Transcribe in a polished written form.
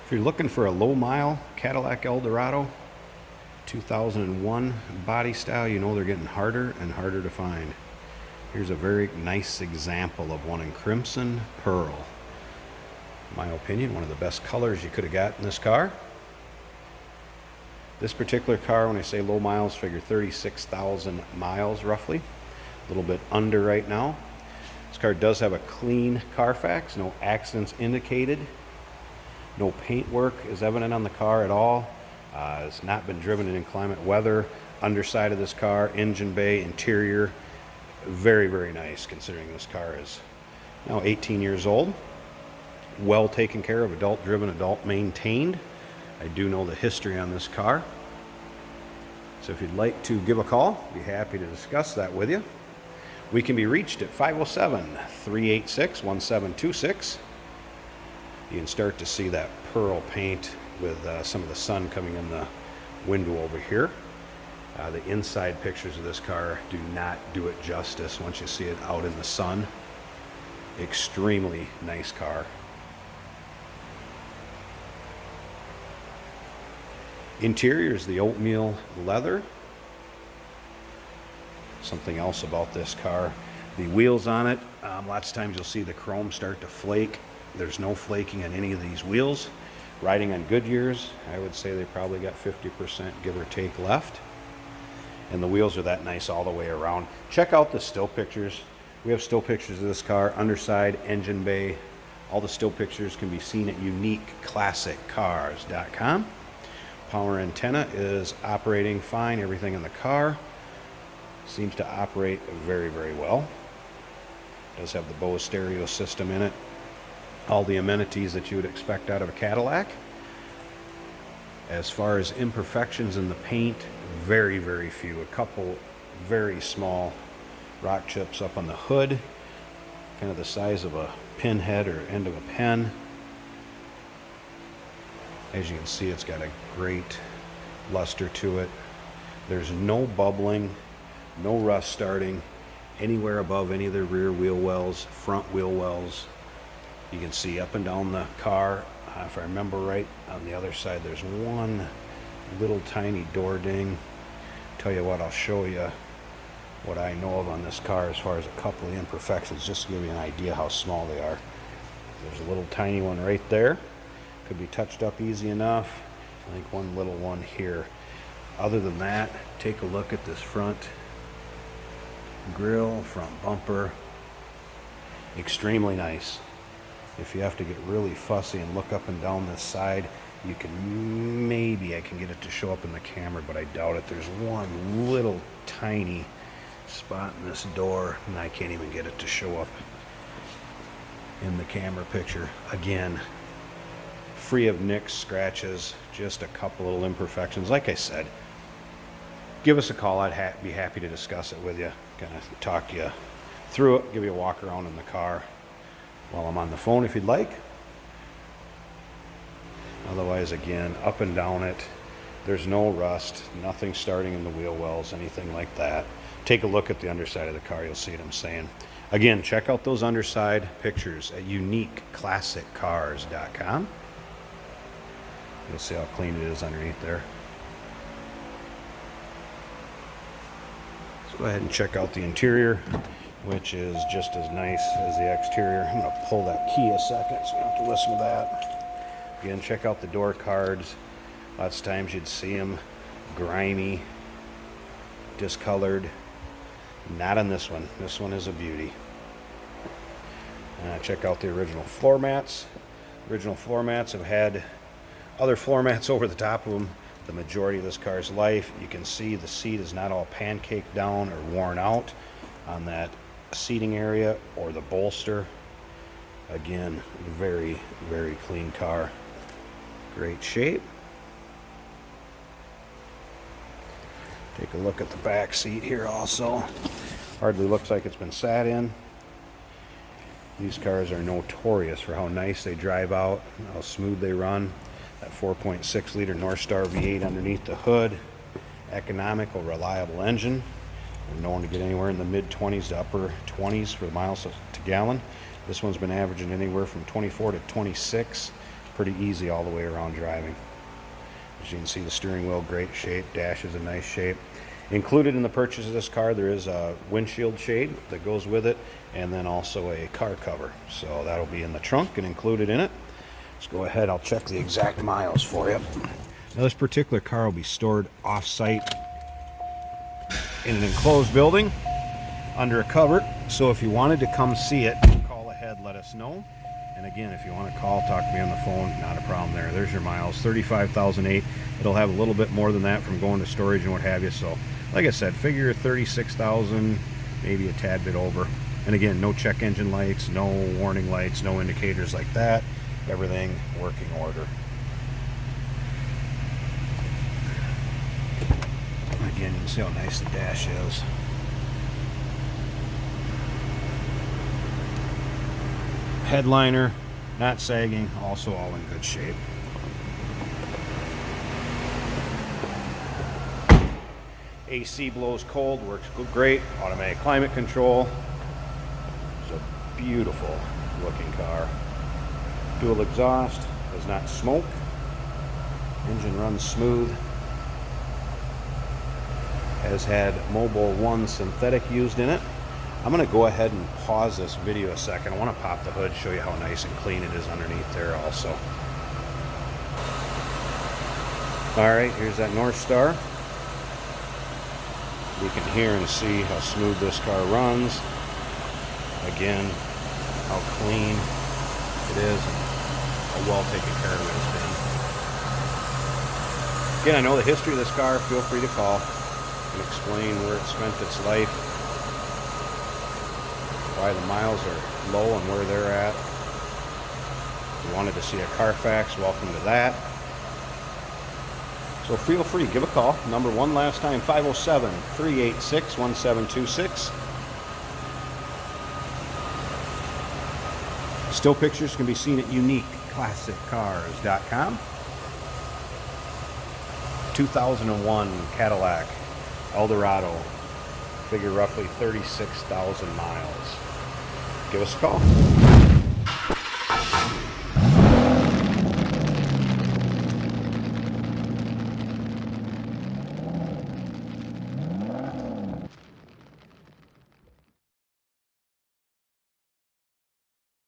If you're looking for a low mile Cadillac Eldorado 2001 body style, you know they're getting harder and harder to find. Here's a very nice example of one in crimson pearl. In my opinion, one of the best colors you could have got in this car. This particular car, when I say low miles, figure 36,000 miles roughly. A little bit under right now. This car does have a clean Carfax, no accidents indicated. No paint work is evident on the car at all. It's not been driven in inclement weather. Underside of this car, engine bay, interior, very, very nice considering this car is now 18 years old. Well taken care of, adult driven, adult maintained. I do know the history on this car. So if you'd like to give a call, I'd be happy to discuss that with you. We can be reached at 507-386-1726. You can start to see that pearl paint with some of the sun coming in the window over here. The inside pictures of this car do not do it justice once you see it out in the sun. Extremely nice car. Interior is the oatmeal leather. Something else about this car, the wheels on it, lots of times you'll see the chrome start to flake. There's no flaking on any of these wheels. Riding on Goodyears, I would say they probably got 50% give or take left. And the wheels are that nice all the way around. Check out the still pictures. We have still pictures of this car, underside, engine bay. All the still pictures can be seen at uniqueclassiccars.com. Power antenna is operating fine. Everything in the car seems to operate very, very well. It does have the Bose stereo system in it. All the amenities that you would expect out of a Cadillac. As far as imperfections in the paint, very, very few. A couple very small rock chips up on the hood, kind of the size of a pinhead or end of a pen. As you can see, it's got a great luster to it. There's no bubbling, no rust starting anywhere above any of the rear wheel wells, front wheel wells. You can see up and down the car. If I remember right, on the other side there's one little tiny door ding. Tell you what, I'll show you what I know of on this car as far as a couple of imperfections, just to give you an idea how small they are. There's a little tiny one right there. Could be touched up easy enough. I think one little one here. Other than that, take a look at this front grille, front bumper. Extremely nice. If you have to get really fussy and look up and down this side, you can, maybe I can get it to show up in the camera, but I doubt it. There's one little tiny spot in this door, and I can't even get it to show up in the camera picture. Again, free of nicks, scratches, just a couple little imperfections. Like I said, give us a call. I'd be happy to discuss it with you, kind of talk you through it, give you a walk around in the car while I'm on the phone if you'd like. Otherwise, again, up and down it, there's no rust, nothing starting in the wheel wells, anything like that. Take a look at the underside of the car, you'll see what I'm saying. Again, check out those underside pictures at uniqueclassiccars.com. You'll see how clean it is underneath there. Let's go ahead and check out the interior, which is just as nice as the exterior. I'm going to pull that key a second, so you have to listen to that. Again, check out the door cards. Lots of times you'd see them grimy, discolored. Not on this one. This one is a beauty. Check out the original floor mats. Original floor mats have had other floor mats over the top of them the majority of this car's life. You can see the seat is not all pancaked down or worn out on that seating area or the bolster. Again, very, very clean car. Great shape. Take a look at the back seat here also. Hardly looks like it's been sat in. These cars are notorious for how nice they drive out, how smooth they run. That 4.6 liter Northstar V8 underneath the hood. Economical, reliable engine. They're known to get anywhere in the mid-20s to upper 20s for miles to gallon. This one's been averaging anywhere from 24 to 26 pretty easy all the way around driving. As you can see, the steering wheel, great shape. Dash is a nice shape. Included in the purchase of this car, there is a windshield shade that goes with it, and then also a car cover. So that'll be in the trunk and included in it. Let's go ahead, I'll check the exact miles for you. Now this particular car will be stored off-site in an enclosed building under a cover. So if you wanted to come see it, call ahead, let us know. And again, if you want to call, talk to me on the phone, not a problem there. There's your miles, 35,008. It'll have a little bit more than that from going to storage and what have you. So like I said, figure 36,000, maybe a tad bit over. And again, no check engine lights, no warning lights, no indicators like that. Everything working order. Again, you can see how nice the dash is. Headliner, not sagging, also all in good shape. AC blows cold, works great. Automatic climate control. It's a beautiful looking car. Dual exhaust, does not smoke. Engine runs smooth. Has had Mobile 1 synthetic used in it. I'm going to go ahead and pause this video a second. I want to pop the hood, show you how nice and clean it is underneath there also. Alright, here's that North Star. You can hear and see how smooth this car runs. Again, how clean it is and how well taken care of it has been. Again, I know the history of this car. Feel free to call and explain where it spent its life, why the miles are low and where they're at. If you wanted to see a Carfax, welcome to that. So feel free, give a call. Number one last time, 507-386-1726. Still pictures can be seen at uniqueclassiccars.com. 2001 Cadillac Eldorado, figure roughly 36,000 miles. Give us a call.